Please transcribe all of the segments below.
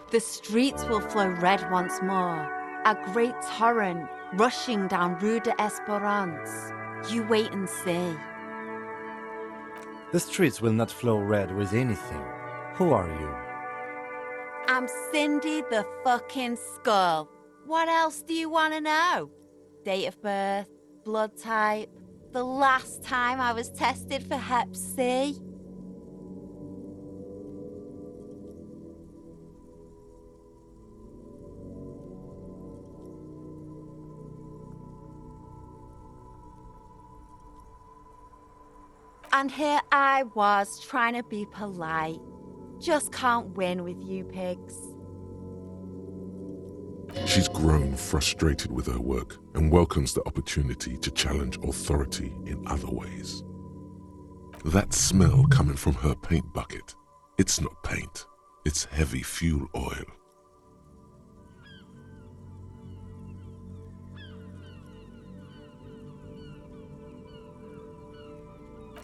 The streets will flow red once more, a great torrent rushing down Rue de Esperance. You wait and see. The streets will not flow red with anything. Who are you? I'm Cindy the fucking Skull. What else do you want to know? Date of birth, blood type, the last time I was tested for Hep C. And here I was trying to be polite. Just can't win with you pigs. She's grown frustrated with her work and welcomes the opportunity to challenge authority in other ways. That smell coming from her paint bucket, it's not paint, it's heavy fuel oil.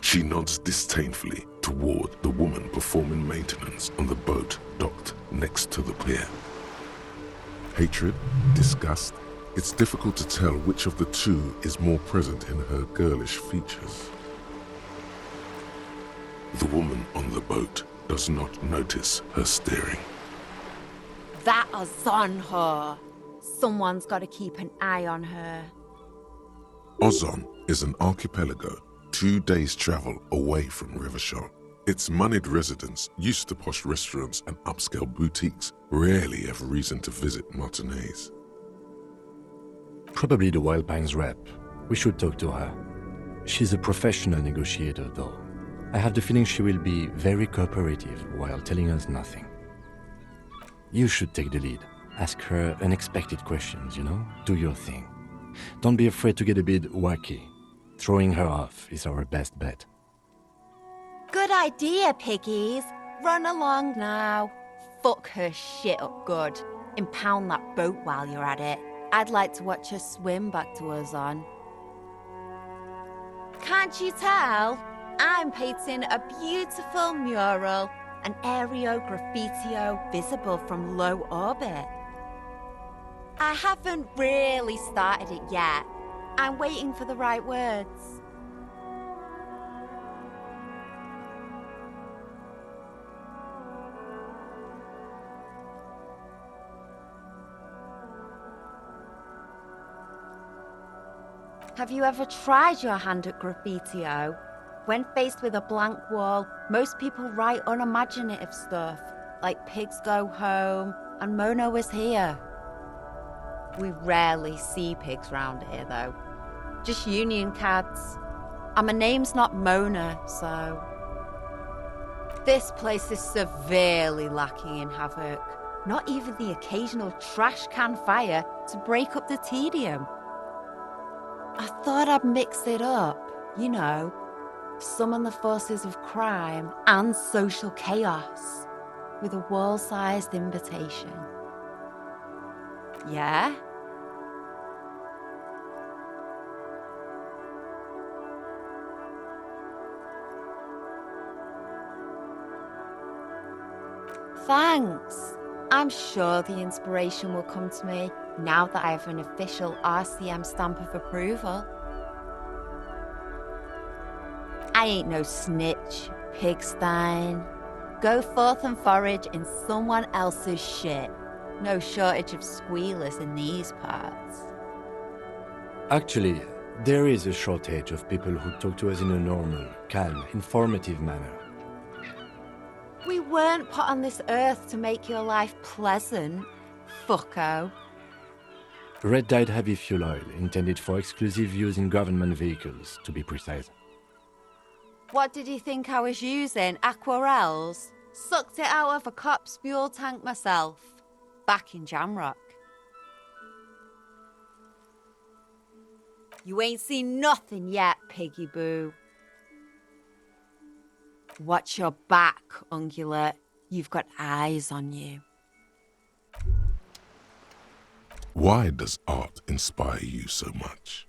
She nods disdainfully toward the woman performing maintenance on the boat docked next to the pier. Hatred, disgust, it's difficult to tell which of the two is more present in her girlish features. The woman on the boat does not notice her staring. That is on her. Someone's got to keep an eye on her. Ozon is an archipelago 2 days' travel away from Rivershore. Its moneyed residents, used to posh restaurants and upscale boutiques, rarely have reason to visit Martinez. Probably the Wild Pines rep. We should talk to her. She's a professional negotiator, though. I have the feeling she will be very cooperative while telling us nothing. You should take the lead. Ask her unexpected questions, you know? Do your thing. Don't be afraid to get a bit wacky. Throwing her off is our best bet. Good idea, piggies. Run along now. Fuck her shit up good. Impound that boat while you're at it. I'd like to watch her swim back to us on. Can't you tell? I'm painting a beautiful mural, an aereo graffitio visible from low orbit. I haven't really started it yet. I'm waiting for the right words. Have you ever tried your hand at graffitio? When faced with a blank wall, most people write unimaginative stuff, like pigs go home and Mona was here. We rarely see pigs round here, though. Just union cads. And my name's not Mona, so... This place is severely lacking in havoc. Not even the occasional trash can fire to break up the tedium. I thought I'd mix it up, you know, summon the forces of crime and social chaos with a wall-sized invitation. Yeah? Thanks. I'm sure the inspiration will come to me now that I have an official RCM stamp of approval. I ain't no snitch, pigstein. Go forth and forage in someone else's shit. No shortage of squealers in these parts. Actually, there is a shortage of people who talk to us in a normal, calm, informative manner. We weren't put on this earth to make your life pleasant, fucko. Red-dyed heavy fuel oil, intended for exclusive use in government vehicles, to be precise. What did you think I was using? Aquarels? Sucked it out of a cop's fuel tank myself. Back in Jamrock. You ain't seen nothing yet, piggy boo. Watch your back, ungulate. You've got eyes on you. Why does art inspire you so much?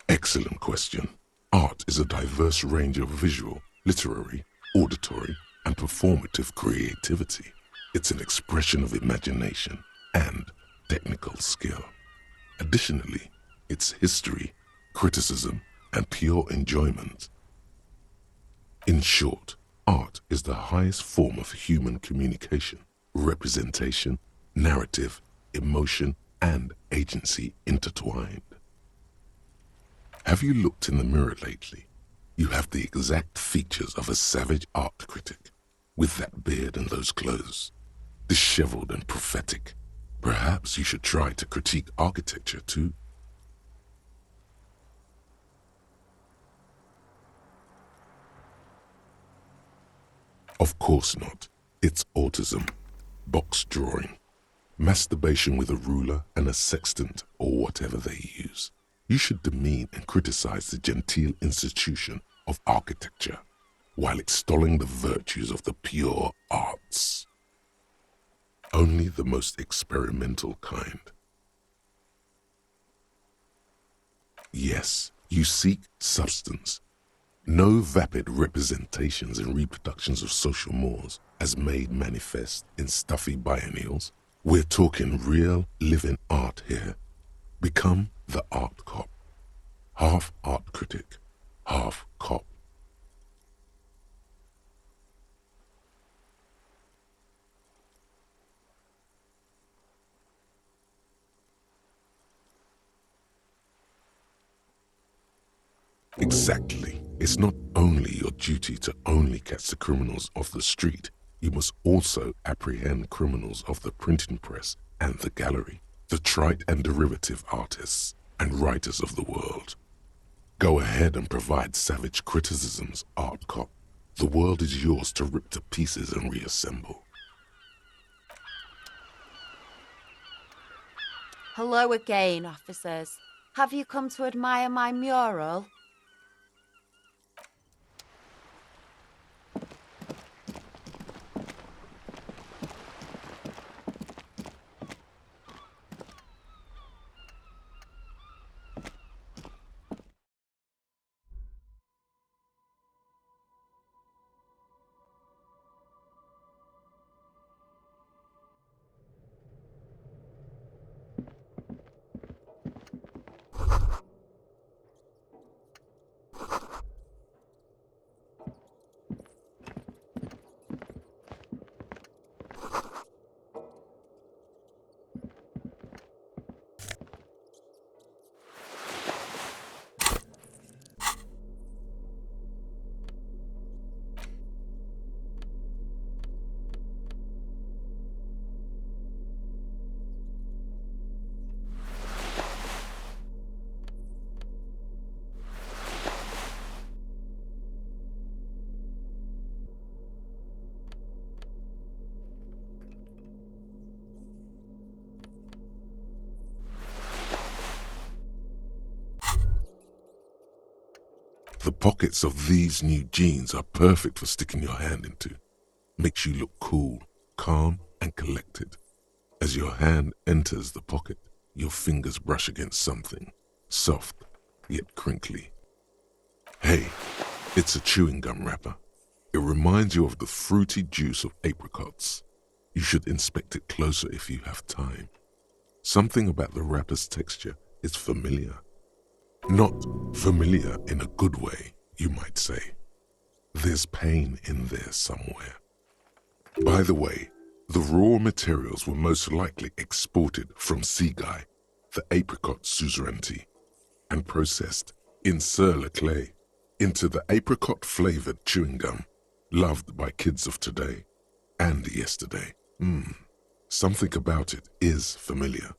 Excellent. excellent question. Art is a diverse range of visual, literary, auditory, and performative creativity. It's an expression of imagination and technical skill. Additionally, it's history, criticism, and pure enjoyment. In short, art is the highest form of human communication, representation, narrative, emotion, and agency intertwined. Have you looked in the mirror lately? You have the exact features of a savage art critic, with that beard and those clothes, disheveled and prophetic. Perhaps you should try to critique architecture too. Of course not. It's autism, box drawing, masturbation with a ruler and a sextant or whatever they use. You should demean and criticize the genteel institution of architecture while extolling the virtues of the pure arts. Only the most experimental kind. Yes, you seek substance. No vapid representations and reproductions of social mores as made manifest in stuffy biennials. We're talking real living art here. Become the art cop. Half art critic, half cop. Exactly. It's not only your duty to only catch the criminals off the street, you must also apprehend criminals of the printing press and the gallery, the trite and derivative artists and writers of the world. Go ahead and provide savage criticisms, art cop. The world is yours to rip to pieces and reassemble. Hello again, officers. Have you come to admire my mural? The pockets of these new jeans are perfect for sticking your hand into. Makes you look cool, calm, and collected. As your hand enters the pocket, your fingers brush against something, soft yet crinkly. Hey, it's a chewing gum wrapper. It reminds you of the fruity juice of apricots. You should inspect it closer if you have time. Something about the wrapper's texture is familiar. Not familiar in a good way, you might say. There's pain in there somewhere. By the way, the raw materials were most likely exported from Seaguy, the apricot suzerainty, and processed in sur-le-clay into the apricot-flavored chewing gum loved by kids of today and yesterday. Something about it is familiar,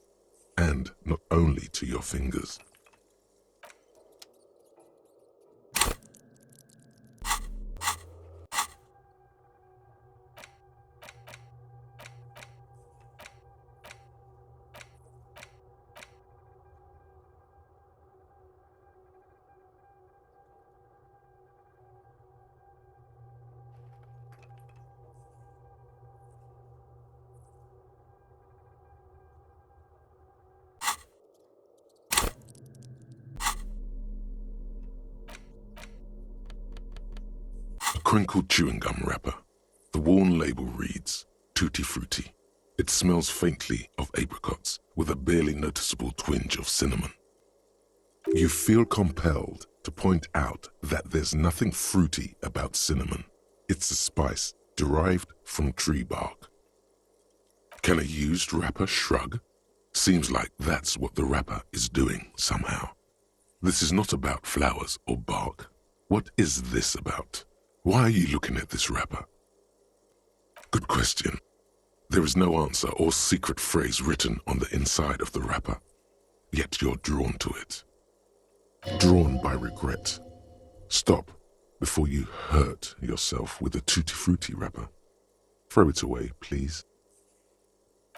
and not only to your fingers. crinkled chewing gum wrapper. The worn label reads, Tutti Frutti. It smells faintly of apricots with a barely noticeable twinge of cinnamon. You feel compelled to point out that there's nothing fruity about cinnamon. It's a spice derived from tree bark. Can a used wrapper shrug? Seems like that's what the wrapper is doing somehow. This is not about flowers or bark. What is this about? Why are you looking at this wrapper? Good question. There is no answer or secret phrase written on the inside of the wrapper, yet you're drawn to it. Drawn by regret. Stop before you hurt yourself with a Tutti Frutti wrapper. Throw it away, please.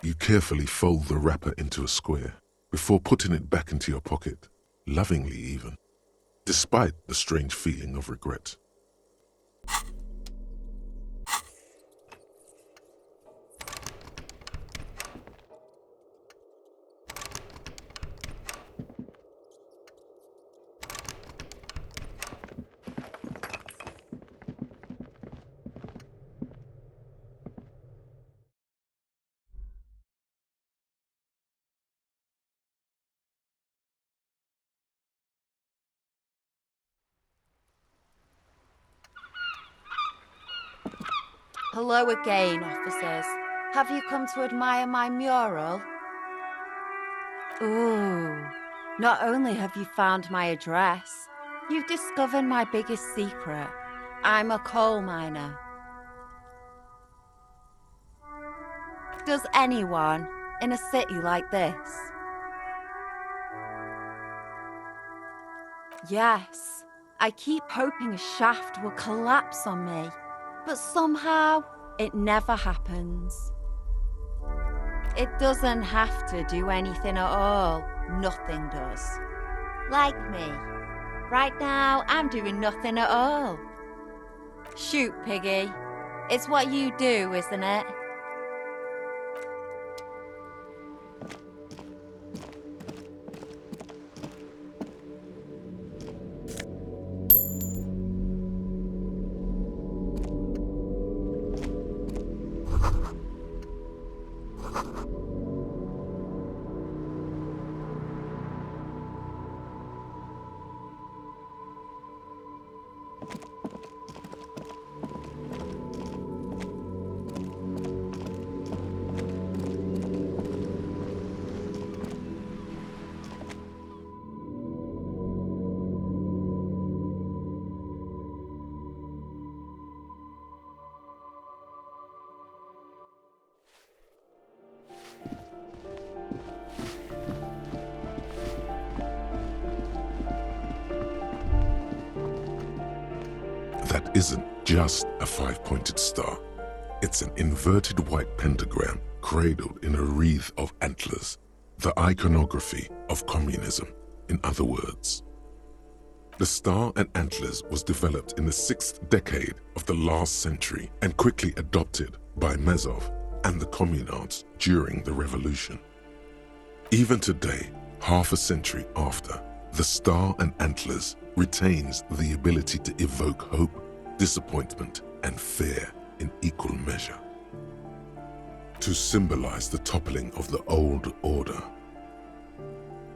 You carefully fold the wrapper into a square before putting it back into your pocket, lovingly even, despite the strange feeling of regret. Hello again, officers. Have you come to admire my mural? Ooh, not only have you found my address, you've discovered my biggest secret. I'm a coal miner. Does anyone in a city like this? Yes, I keep hoping a shaft will collapse on me, but somehow it never happens. It doesn't have to do anything at all. Nothing does. Like me. Right now, I'm doing nothing at all. Shoot, Piggy. It's what you do, isn't it? That isn't just a five-pointed star. It's an inverted white pentagram cradled in a wreath of antlers, the iconography of communism, in other words. The star and antlers was developed in the 6th decade of the last century and quickly adopted by Mazov and the communards during the revolution. Even today, half a century after, the star and antlers retains the ability to evoke hope, disappointment, and fear in equal measure. To symbolize the toppling of the old order.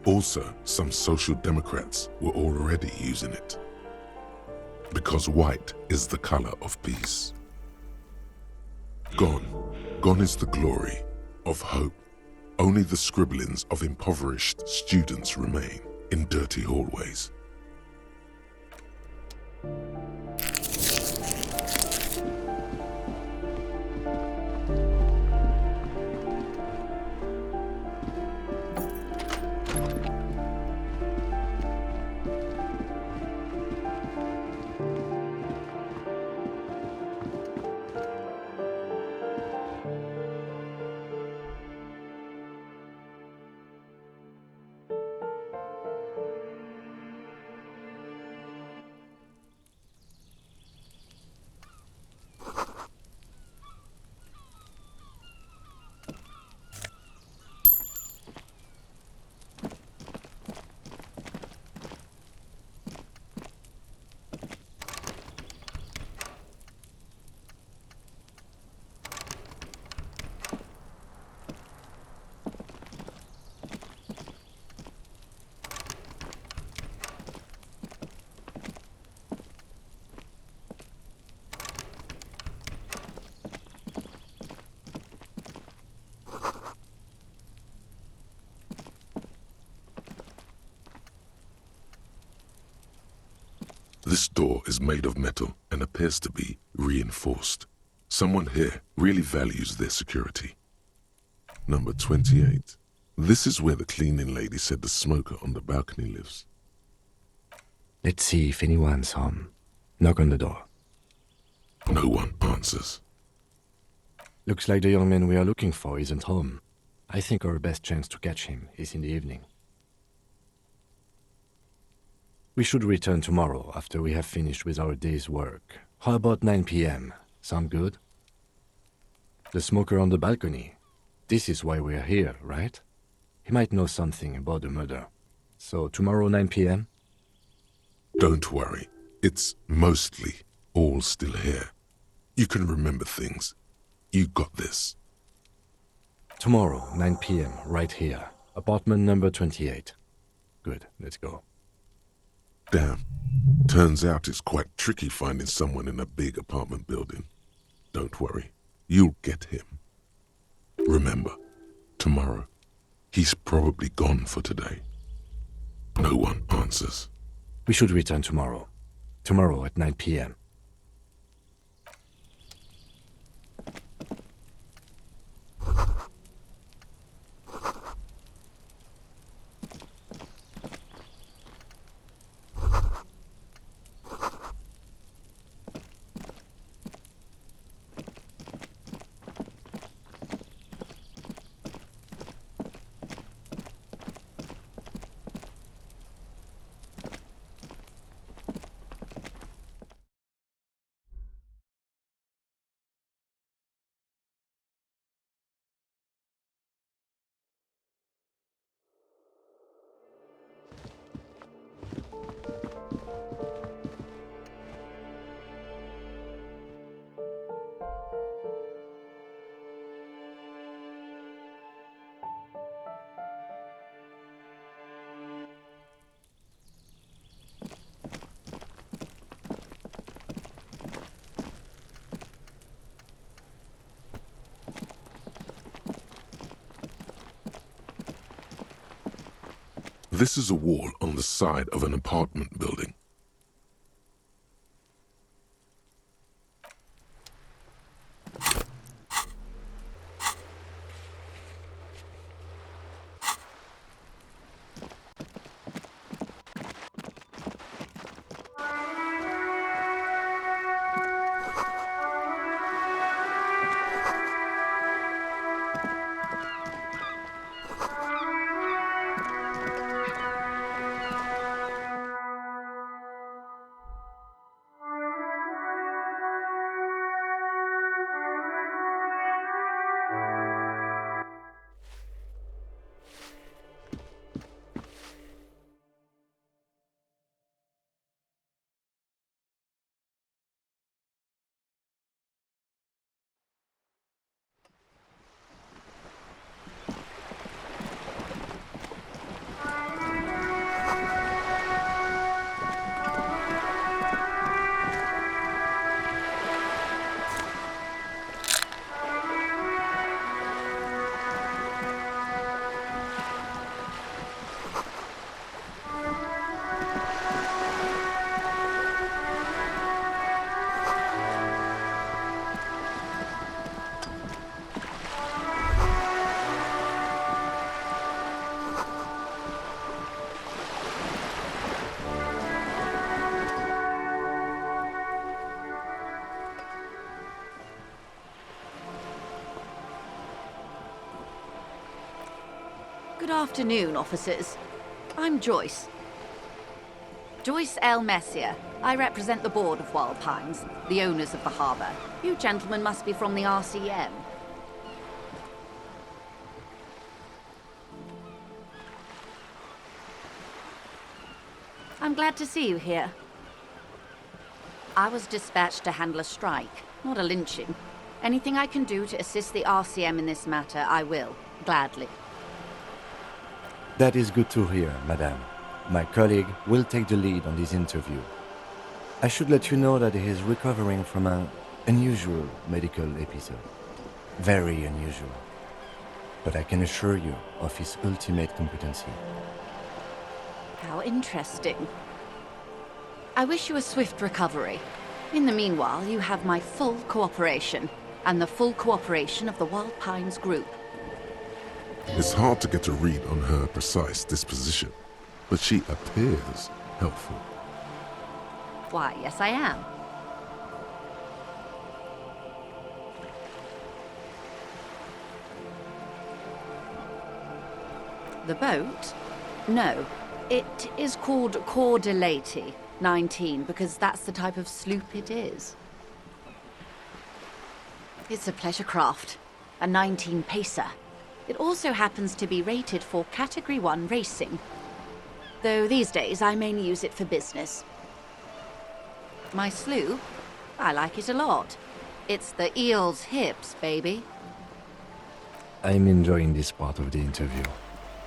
Also, some social democrats were already using it. Because white is the color of peace. Gone is the glory of hope. Only the scribblings of impoverished students remain in dirty hallways. This door is made of metal and appears to be reinforced. Someone here really values their security. Number 28. This is where the cleaning lady said the smoker on the balcony lives. Let's see if anyone's home. Knock on the door. No one answers. Looks like the young man we are looking for isn't home. I think our best chance to catch him is in the evening. We should return tomorrow after we have finished with our day's work. How about 9 p.m.? Sound good? The smoker on the balcony. This is why we're here, right? He might know something about the murder. So tomorrow 9 p.m.? Don't worry. It's mostly all still here. You can remember things. You got this. Tomorrow, 9 p.m., right here. Apartment number 28. Good, let's go. Damn. Turns out it's quite tricky finding someone in a big apartment building. Don't worry. You'll get him. Remember, tomorrow, he's probably gone for today. No one answers. We should return tomorrow. Tomorrow at 9 p.m. This is a wall on the side of an apartment building. Good afternoon, officers. I'm Joyce. Joyce L. Messier. I represent the board of Wild Pines, the owners of the harbour. You gentlemen must be from the RCM. I'm glad to see you here. I was dispatched to handle a strike, not a lynching. Anything I can do to assist the RCM in this matter, I will, gladly. That is good to hear, madame. My colleague will take the lead on this interview. I should let you know that he is recovering from an unusual medical episode. Very unusual. But I can assure you of his ultimate competency. How interesting. I wish you a swift recovery. In the meanwhile, you have my full cooperation, and the full cooperation of the Wild Pines group. It's hard to get a read on her precise disposition, but she appears helpful. Why, yes I am. The boat? No. It is called PT18 because that's the type of sloop it is. It's a pleasure craft, a 19 pacer. It also happens to be rated for Category 1 racing, though these days I mainly use it for business. My sloop? I like it a lot. It's the eel's hips, baby. I'm enjoying this part of the interview.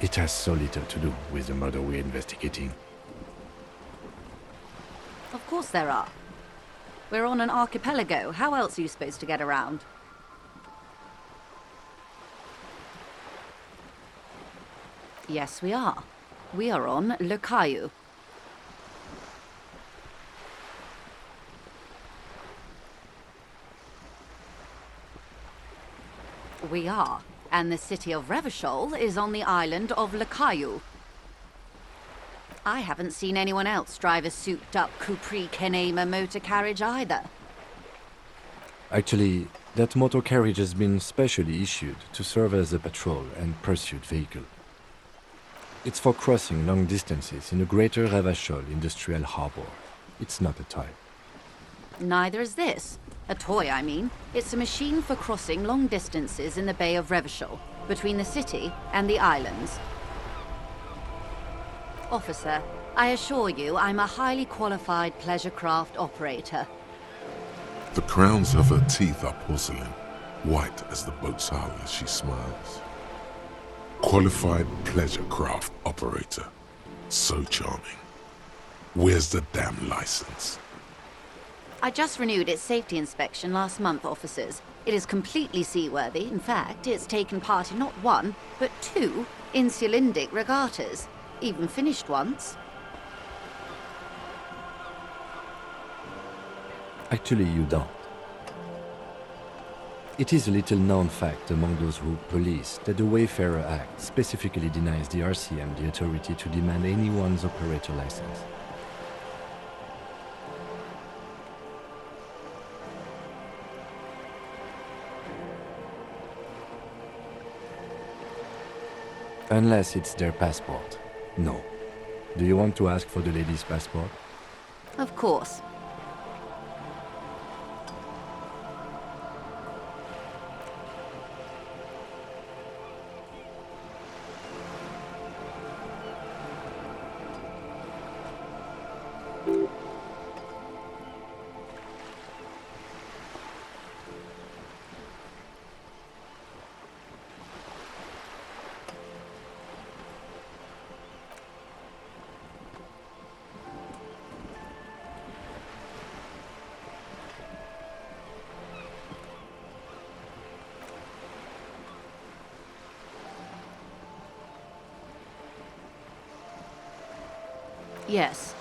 It has so little to do with the murder we're investigating. Of course there are. We're on an archipelago. How else are you supposed to get around? Yes, we are. We are on Le Caillou. We are. And the city of Revachol is on the island of Le Caillou. I haven't seen anyone else drive a souped-up Capri Kenema motor carriage either. Actually, that motor carriage has been specially issued to serve as a patrol and pursuit vehicle. It's for crossing long distances in the greater Revachol industrial harbor. It's not a toy. Neither is this. A toy, I mean. It's a machine for crossing long distances in the Bay of Revachol, between the city and the islands. Officer, I assure you I'm a highly qualified pleasure craft operator. The crowns of her teeth are porcelain, white as the boat's hull as she smiles. Qualified pleasure craft operator. So charming. Where's the damn license? I just renewed its safety inspection last month, officers. It is completely seaworthy. In fact, it's taken part in not one, but two insulindic regattas. Even finished once. Actually, you don't. It is a little known fact among those who police that the Wayfarer Act specifically denies the RCM the authority to demand anyone's operator license. Unless it's their passport. No. Do you want to ask for the lady's passport? Of course. Yes,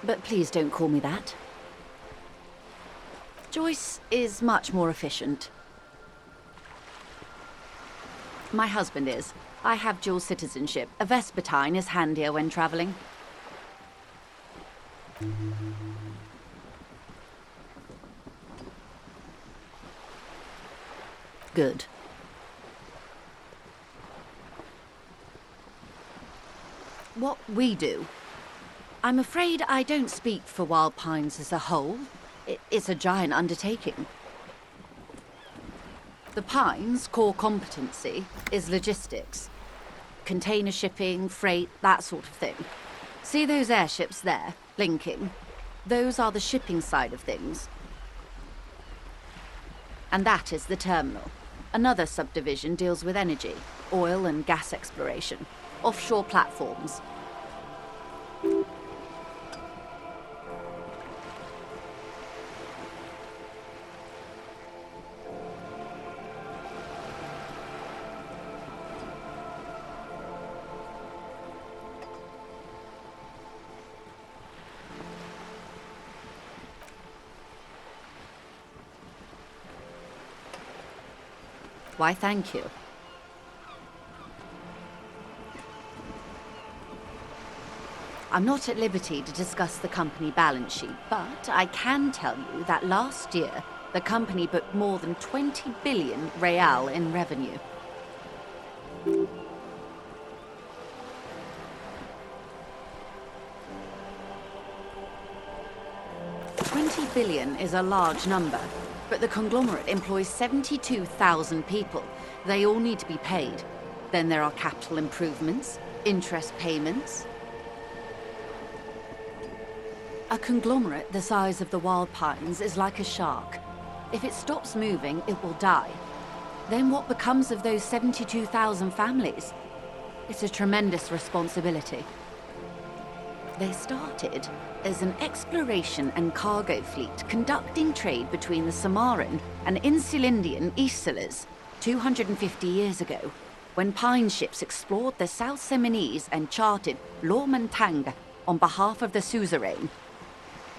but please don't call me that. Joyce is much more efficient. My husband is. I have dual citizenship. A Vespertine is handier when traveling. Good. What we do. I'm afraid I don't speak for Wild Pines as a whole. It's a giant undertaking. The Pines' core competency is logistics. Container shipping, freight, that sort of thing. See those airships there, blinking? Those are the shipping side of things. And that is the terminal. Another subdivision deals with energy, oil and gas exploration, offshore platforms. Why, thank you. I'm not at liberty to discuss the company balance sheet, but I can tell you that last year, the company booked more than 20 billion real in revenue. $20 billion is a large number, but the conglomerate employs 72,000 people. They all need to be paid. Then there are capital improvements, interest payments. A conglomerate the size of the Wild Pines is like a shark. If it stops moving, it will die. Then what becomes of those 72,000 families? It's a tremendous responsibility. They started as an exploration and cargo fleet conducting trade between the Samaran and Insulindian Isolas 250 years ago, when pine ships explored the South Seminese and charted Lomantang on behalf of the suzerain.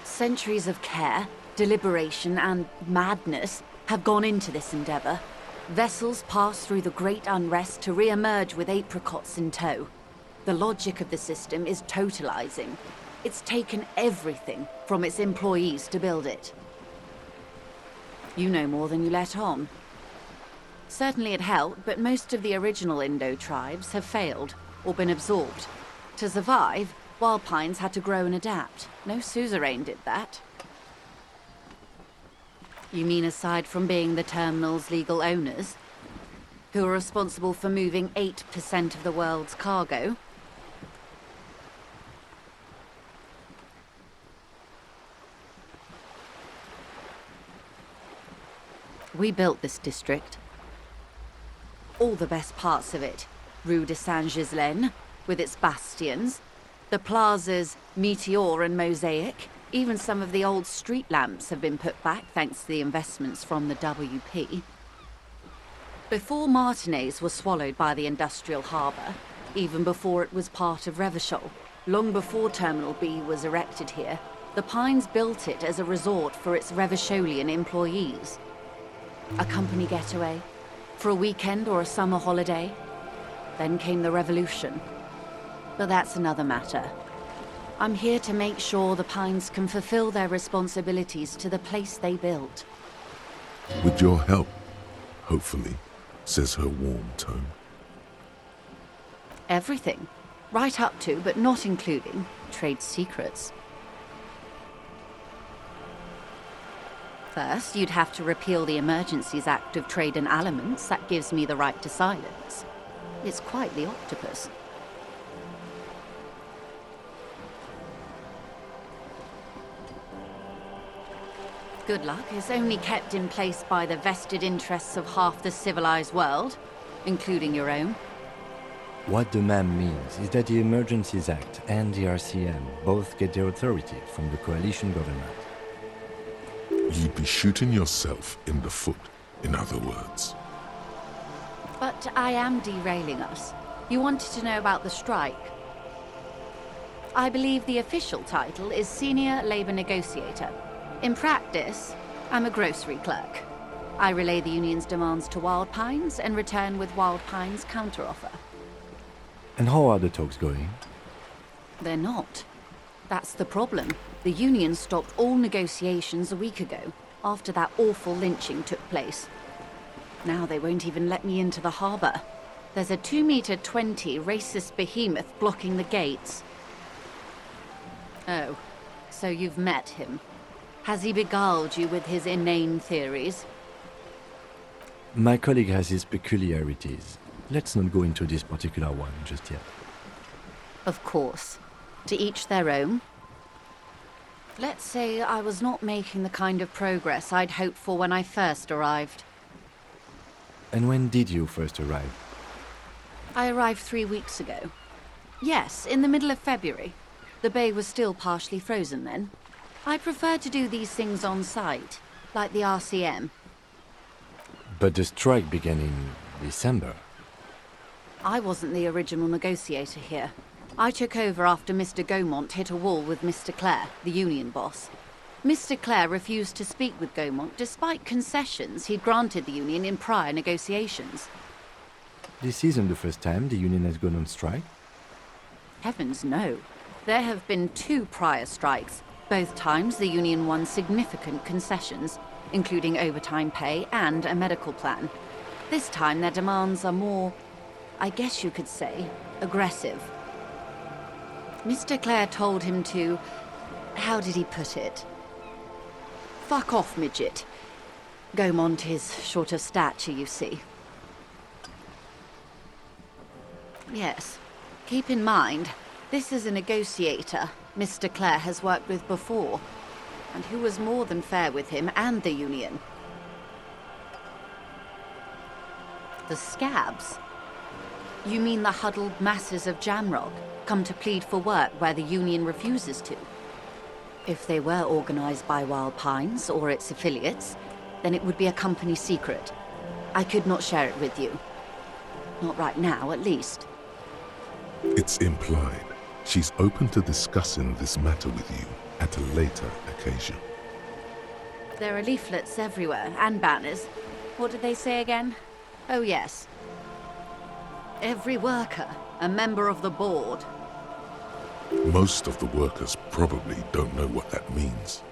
Centuries of care, deliberation, and madness have gone into this endeavor. Vessels pass through the great unrest to re-emerge with apricots in tow. The logic of the system is totalizing. It's taken everything from its employees to build it. You know more than you let on. Certainly it helped, but most of the original Indo tribes have failed or been absorbed. To survive, Wild Pines had to grow and adapt. No suzerain did that. You mean aside from being the terminal's legal owners, who are responsible for moving 8% of the world's cargo? We built this district. All the best parts of it. Rue de Saint-Ghislain, with its bastions, the plazas Meteor and Mosaic. Even some of the old street lamps have been put back thanks to the investments from the WP. Before Martinez was swallowed by the industrial harbour, even before it was part of Revachol, long before Terminal B was erected here, the Pines built it as a resort for its Revacholian employees. A company getaway, for a weekend or a summer holiday. Then came the revolution. But that's another matter. I'm here to make sure the Pines can fulfill their responsibilities to the place they built. With your help, hopefully, says her warm tone. Everything. Right up to, but not including, trade secrets. First, you'd have to repeal the Emergencies Act of Trade and Aliments. That gives me the right to silence. It's quite the octopus. Good luck is only kept in place by the vested interests of half the civilized world, including your own. What the ma'am means is that the Emergencies Act and the RCM both get their authority from the coalition government. You'd be shooting yourself in the foot, in other words. But I am derailing us. You wanted to know about the strike. I believe the official title is Senior Labor Negotiator. In practice, I'm a grocery clerk. I relay the union's demands to Wild Pines and return with Wild Pines' counteroffer. And how are the talks going? They're not. That's the problem. The union stopped all negotiations a week ago, after that awful lynching took place. Now they won't even let me into the harbour. There's a 2-meter-20 racist behemoth blocking the gates. Oh, so you've met him. Has he beguiled you with his inane theories? My colleague has his peculiarities. Let's not go into this particular one just yet. Of course. To each their own. Let's say I was not making the kind of progress I'd hoped for when I first arrived. And when did you first arrive? I arrived 3 weeks ago. Yes, in the middle of February. The bay was still partially frozen then. I prefer to do these things on site, like the RCM. But the strike began in December. I wasn't the original negotiator here. I took over after Mr. Gaumont hit a wall with Mr. Clare, the union boss. Mr. Clare refused to speak with Gaumont despite concessions he'd granted the Union in prior negotiations. This isn't the first time the Union has gone on strike. Heavens no. There have been 2 prior strikes. Both times the Union won significant concessions, including overtime pay and a medical plan. This time their demands are more, I guess you could say, aggressive. Mr. Clare told him to... how did he put it? Fuck off, midget. Gaumont is short of stature, you see. Yes. Keep in mind, this is a negotiator Mr. Clare has worked with before, and who was more than fair with him and the Union. The scabs? You mean the huddled masses of Jamrock come to plead for work where the Union refuses to? If they were organized by Wild Pines or its affiliates, then it would be a company secret. I could not share it with you. Not right now, at least. It's implied she's open to discussing this matter with you at a later occasion. There are leaflets everywhere, and banners. What did they say again? Oh yes. Every worker, a member of the board. Most of the workers probably don't know what that means.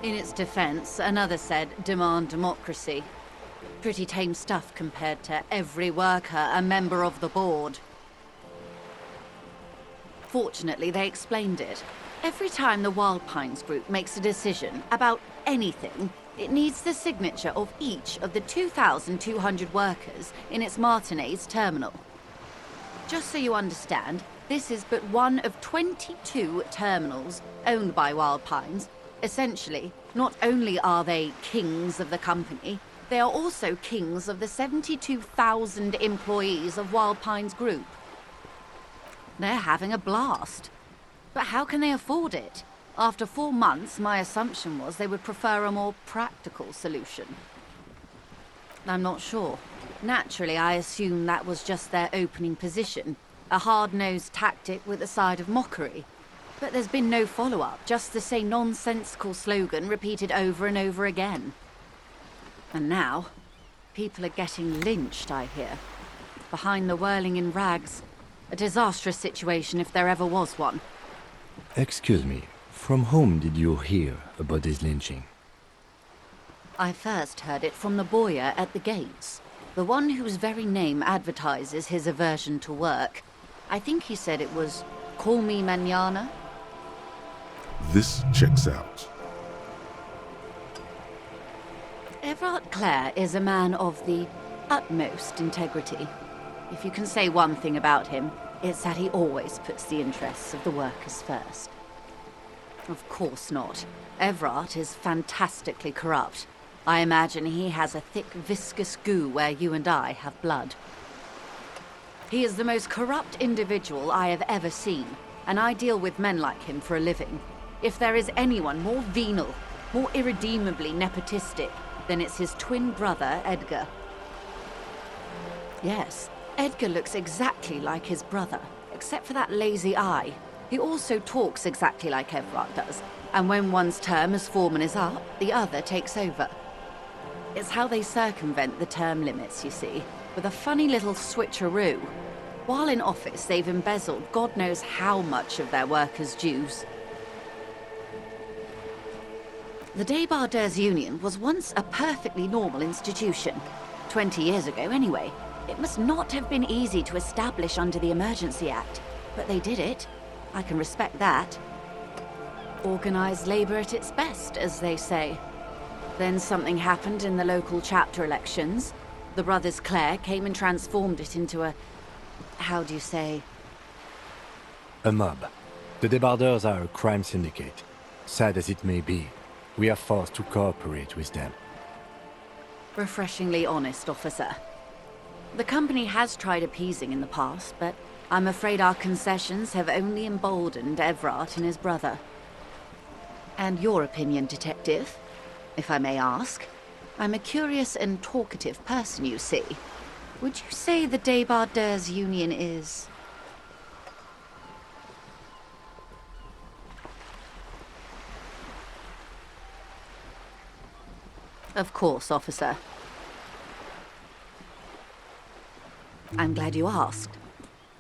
In its defense, another said, demand democracy. Pretty tame stuff compared to every worker, a member of the board. Fortunately, they explained it. Every time the Wild Pines group makes a decision about anything, it needs the signature of each of the 2,200 workers in its Martinez terminal. Just so you understand, this is but one of 22 terminals owned by Wild Pines. Essentially, not only are they kings of the company, they are also kings of the 72,000 employees of Wild Pines Group. They're having a blast. But how can they afford it? After 4 months, my assumption was they would prefer a more practical solution. I'm not sure. Naturally, I assume that was just their opening position, a hard-nosed tactic with a side of mockery. But there's been no follow-up, just the same nonsensical slogan repeated over and over again. And now, people are getting lynched, I hear. Behind the whirling in rags. A disastrous situation if there ever was one. Excuse me, from whom did you hear about this lynching? I first heard it from the bowyer at the gates. The one whose very name advertises his aversion to work. I think he said it was, "Call me mañana." This checks out. Everard Clare is a man of the utmost integrity. If you can say one thing about him, it's that he always puts the interests of the workers first. Of course not. Everard is fantastically corrupt. I imagine he has a thick, viscous goo where you and I have blood. He is the most corrupt individual I have ever seen, and I deal with men like him for a living. If there is anyone more venal, more irredeemably nepotistic, then it's his twin brother, Edgar. Yes, Edgar looks exactly like his brother, except for that lazy eye. He also talks exactly like Everard does, and when one's term as foreman is up, the other takes over. It's how they circumvent the term limits, you see, with a funny little switcheroo. While in office, they've embezzled God knows how much of their workers' dues. The Débardeurs Union was once a perfectly normal institution. 20 years ago, anyway. It must not have been easy to establish under the Emergency Act, but they did it. I can respect that. Organized labor at its best, as they say. Then something happened in the local chapter elections. The brothers Clare came and transformed it into a... how do you say? A mob. The Débardeurs are a crime syndicate. Sad as it may be, we are forced to cooperate with them. Refreshingly honest, officer. The company has tried appeasing in the past, but I'm afraid our concessions have only emboldened Everard and his brother. And your opinion, detective, if I may ask? I'm a curious and talkative person, you see. Would you say the Débardeurs Union is Of course, officer. I'm glad you asked.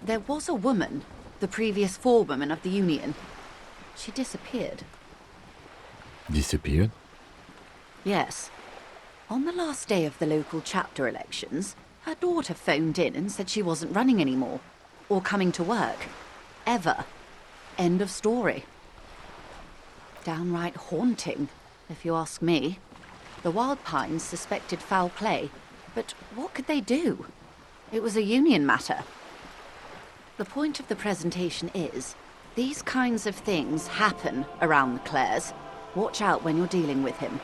There was a woman, the previous forewoman of the Union. She disappeared. Disappeared? Yes. On the last day of the local chapter elections, her daughter phoned in and said she wasn't running anymore, or coming to work. Ever. End of story. Downright haunting, if you ask me. The Wild Pines suspected foul play, but what could they do? It was a union matter. The point of the presentation is, these kinds of things happen around the Clares. Watch out when you're dealing with him.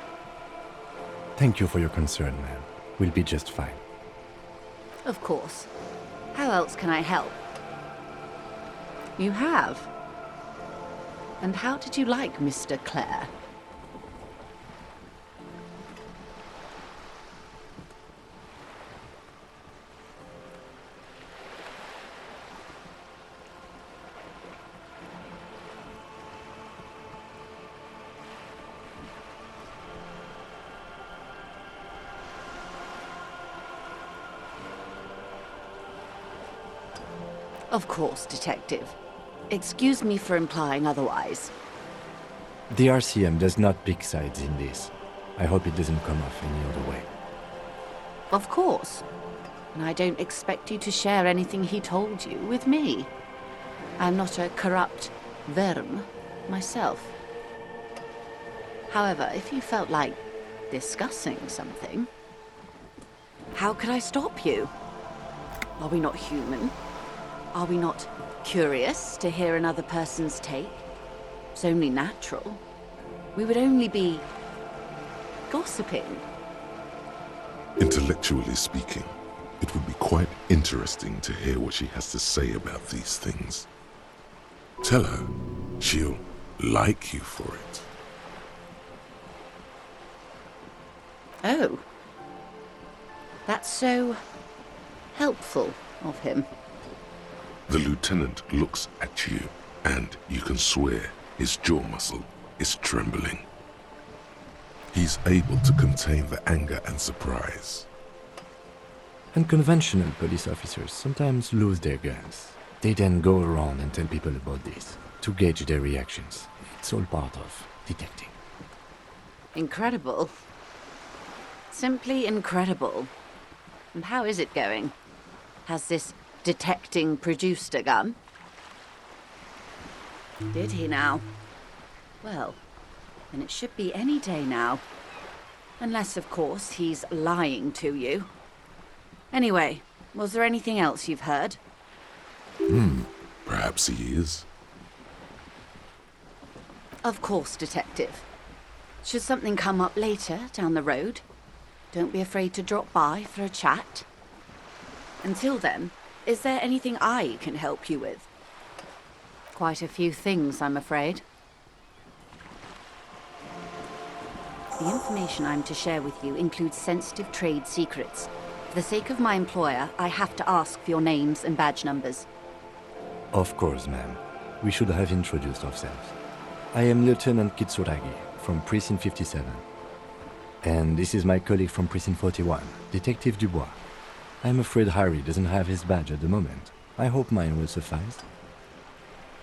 Thank you for your concern, ma'am. We'll be just fine. Of course. How else can I help? You have? And how did you like Mr. Clare? Of course, Detective. Excuse me for implying otherwise. The RCM does not pick sides in this. I hope it doesn't come off any other way. Of course. And I don't expect you to share anything he told you with me. I'm not a corrupt verm myself. However, if you felt like discussing something, how could I stop you? Are we not human? Are we not curious to hear another person's take? It's only natural. We would only be gossiping. Intellectually speaking, it would be quite interesting to hear what she has to say about these things. Tell her she'll like you for it. Oh. That's so helpful of him. The lieutenant looks at you, and you can swear his jaw muscle is trembling. He's able to contain the anger and surprise. Unconventional police officers sometimes lose their guns. They then go around and tell people about this, to gauge their reactions. It's all part of detecting. Incredible. Simply incredible. And how is it going? Has this detecting produced a gun? Did he now? Well, then it should be any day now. Unless, of course, he's lying to you. Anyway, was there anything else you've heard? Perhaps he is. Of course, Detective. Should something come up later down the road, don't be afraid to drop by for a chat. Until then, is there anything I can help you with? Quite a few things, I'm afraid. The information I'm to share with you includes sensitive trade secrets. For the sake of my employer, I have to ask for your names and badge numbers. Of course, ma'am. We should have introduced ourselves. I am Lieutenant Kitsuragi from Precinct 57. And this is my colleague from Precinct 41, Detective Dubois. I'm afraid Harry doesn't have his badge at the moment. I hope mine will suffice.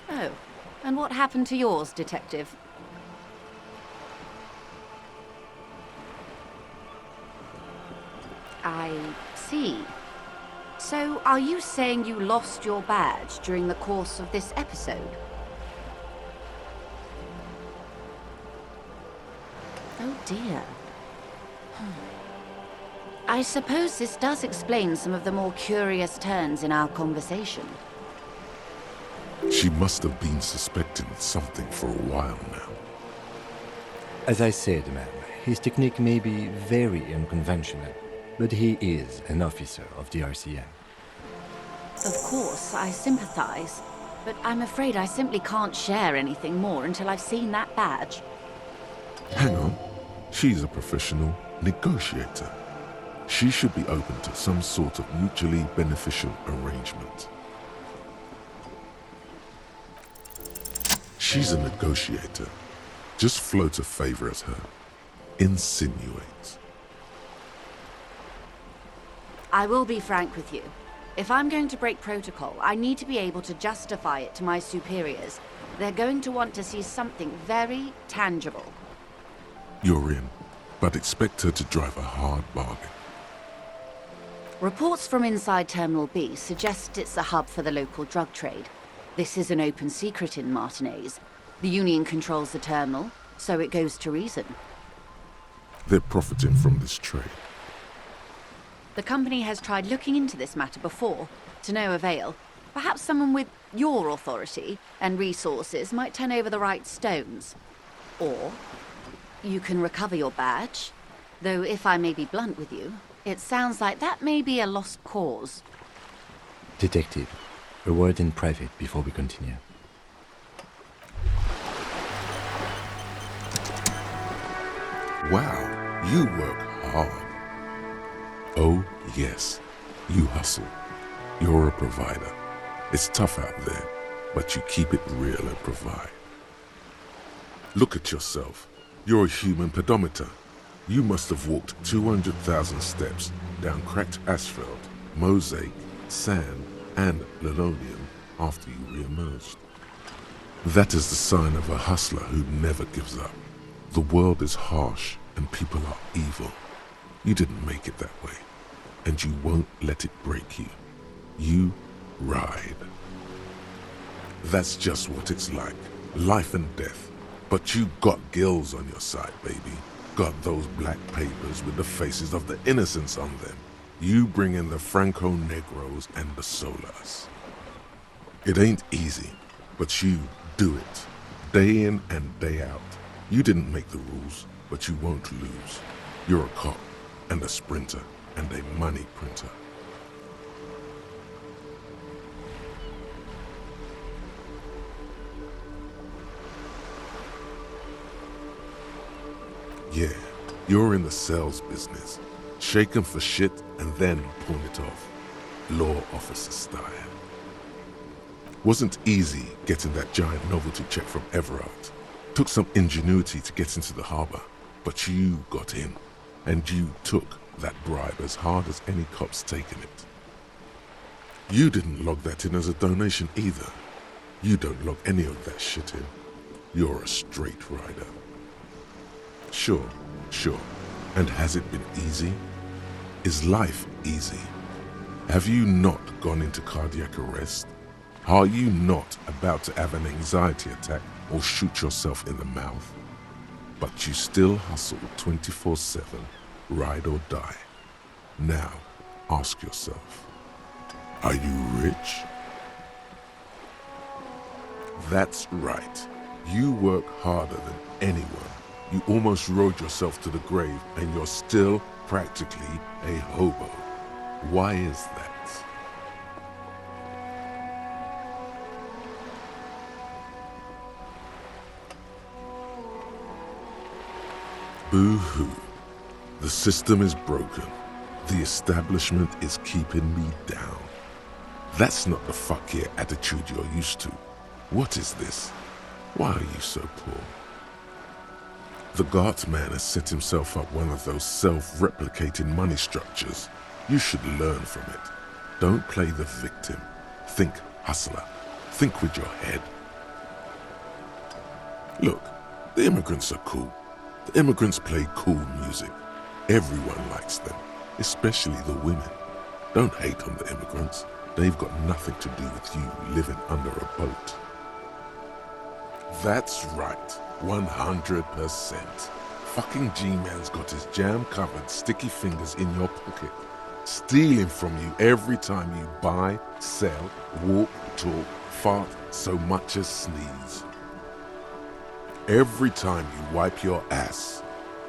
Oh, and what happened to yours, Detective? I see. So, are you saying you lost your badge during the course of this episode? Oh dear. I suppose this does explain some of the more curious turns in our conversation. She must have been suspecting something for a while now. As I said, ma'am, his technique may be very unconventional, but he is an officer of the RCM. Of course, I sympathize, but I'm afraid I simply can't share anything more until I've seen that badge. Hang on. She's a professional negotiator. She should be open to some sort of mutually beneficial arrangement. She's a negotiator. Just float a favor at her. Insinuate. I will be frank with you. If I'm going to break protocol, I need to be able to justify it to my superiors. They're going to want to see something very tangible. You're in, but expect her to drive a hard bargain. Reports from inside Terminal B suggest it's a hub for the local drug trade. This is an open secret in Martinez. The Union controls the terminal, so it goes to reason. They're profiting from this trade. The company has tried looking into this matter before, to no avail. Perhaps someone with your authority and resources might turn over the right stones. Or you can recover your badge. Though if I may be blunt with you, it sounds like that may be a lost cause. Detective, a word in private before we continue. Wow, you work hard. Oh, yes, you hustle. You're a provider. It's tough out there, but you keep it real and provide. Look at yourself. You're a human pedometer. You must have walked 200,000 steps down cracked asphalt, mosaic, sand, and linoleum after you re-emerged. That is the sign of a hustler who never gives up. The world is harsh and people are evil. You didn't make it that way, and you won't let it break you. You ride. That's just what it's like, life and death. But you got gills on your side, baby. Got those black papers with the faces of the innocents on them. You bring in the Franco Negros and the Solas. It ain't easy, but you do it, day in and day out. You didn't make the rules, but you won't lose. You're a cop, and a sprinter, and a money printer. Yeah, you're in the sales business. Shake 'em for shit and then pawn it off. Law officer style. Wasn't easy getting that giant novelty check from Everard. Took some ingenuity to get into the harbor, but you got in. And you took that bribe as hard as any cop's taken it. You didn't log that in as a donation either. You don't log any of that shit in. You're a straight rider. Sure. And has it been easy? Is life easy? Have you not gone into cardiac arrest? Are you not about to have an anxiety attack or shoot yourself in the mouth? But you still hustle 24/7, ride or die. Now, ask yourself, are you rich? That's right. You work harder than anyone. You almost rode yourself to the grave and you're still practically a hobo. Why is that? Boo-hoo. The system is broken. The establishment is keeping me down. That's not the fuck yeah attitude you're used to. What is this? Why are you so poor? The Garts man has set himself up one of those self-replicating money structures. You should learn from it. Don't play the victim. Think hustler. Think with your head. Look, the immigrants are cool. The immigrants play cool music. Everyone likes them, especially the women. Don't hate on the immigrants. They've got nothing to do with you living under a boat. That's right, 100%. Fucking G-Man's got his jam-covered sticky fingers in your pocket, stealing from you every time you buy, sell, walk, talk, fart, so much as sneeze. Every time you wipe your ass,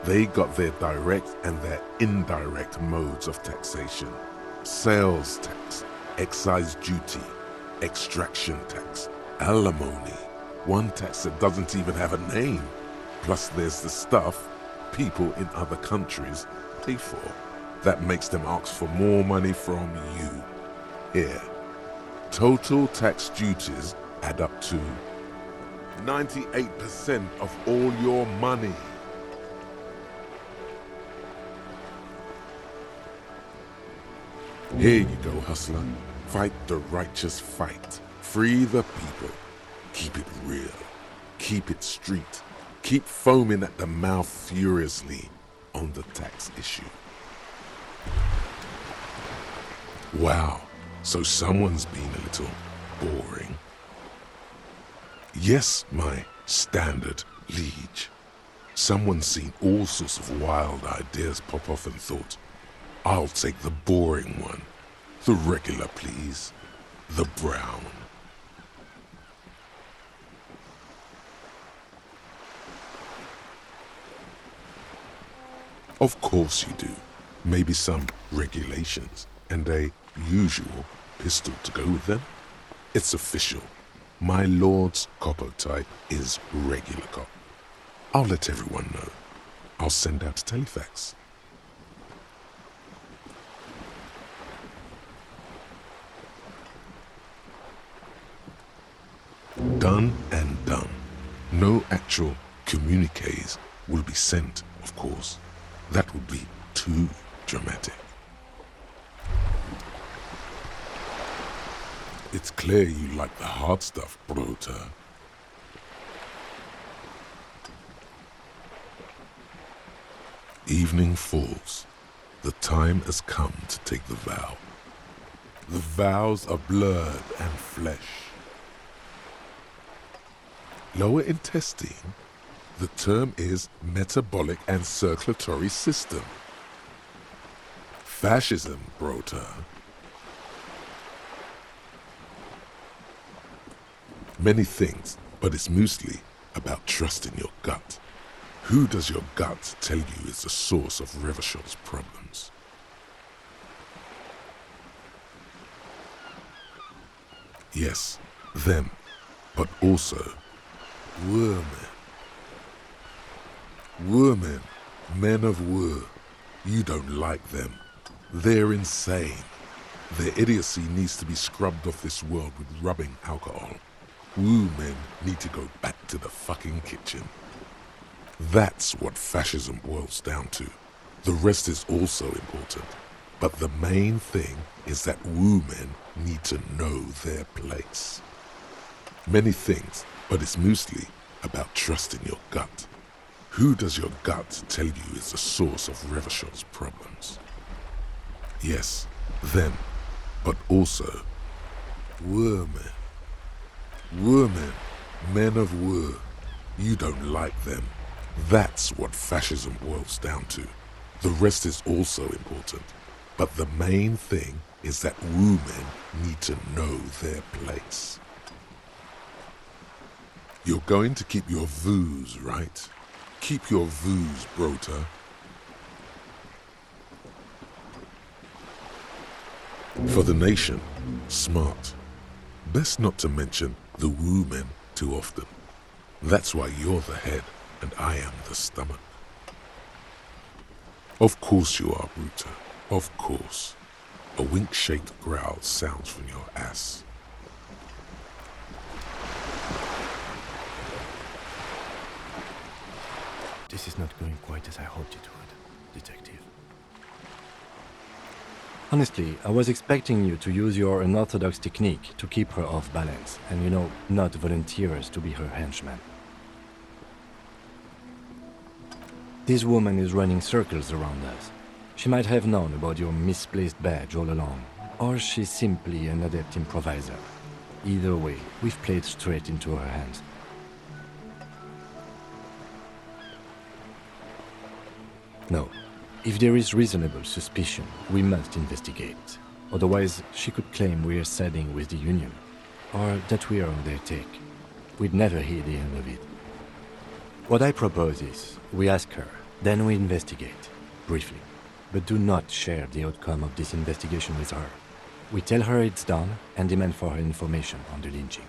they got their direct and their indirect modes of taxation. Sales tax, excise duty, extraction tax, alimony, one tax that doesn't even have a name. Plus there's the stuff people in other countries pay for. That makes them ask for more money from you. Here, total tax duties add up to 98% of all your money. Here you go, hustler. Fight the righteous fight. Free the people. Keep it real. Keep it street. Keep foaming at the mouth furiously on the tax issue. Wow, so someone's been a little boring. Yes, my standard liege. Someone's seen all sorts of wild ideas pop off and thought, I'll take the boring one. The regular, please. The brown. Of course you do. Maybe some regulations and a usual pistol to go with them. It's official. My lord's copper type is regular cop. I'll let everyone know. I'll send out a telefax. Done and done. No actual communiques will be sent, of course. That would be too dramatic. It's clear you like the hard stuff, Brota. Evening falls. The time has come to take the vow. The vows are blood and flesh. Lower intestine, the term is metabolic and circulatory system. Fascism, Brota. Many things, but it's mostly about trusting your gut. Who does your gut tell you is the source of Revachel's problems? Yes, them, but also women. Women, men of war. You don't like them. They're insane. Their idiocy needs to be scrubbed off this world with rubbing alcohol. Woo men need to go back to the fucking kitchen. That's what fascism boils down to. The rest is also important. But the main thing is that woo men need to know their place. Many things, but it's mostly about trusting your gut. Who does your gut tell you is the source of Revachel's problems? Yes, them, but also women. Women, men of war. You don't like them. That's what fascism boils down to. The rest is also important. But the main thing is that women need to know their place. You're going to keep your vooz, right? Keep your vooz, Brota. For the nation, smart. Best not to mention the women too often. That's why you're the head and I am the stomach. Of course you are, Bruta. Of course. A wink-shaped growl sounds from your ass. This is not going quite as I hoped it would, Detective. Honestly, I was expecting you to use your unorthodox technique to keep her off balance and, not volunteer us to be her henchman. This woman is running circles around us. She might have known about your misplaced badge all along, or she's simply an adept improviser. Either way, we've played straight into her hands. No. If there is reasonable suspicion, we must investigate. Otherwise, she could claim we're siding with the Union, or that we are on their take. We'd never hear the end of it. What I propose is, we ask her, then we investigate, briefly. But do not share the outcome of this investigation with her. We tell her it's done and demand for her information on the lynching.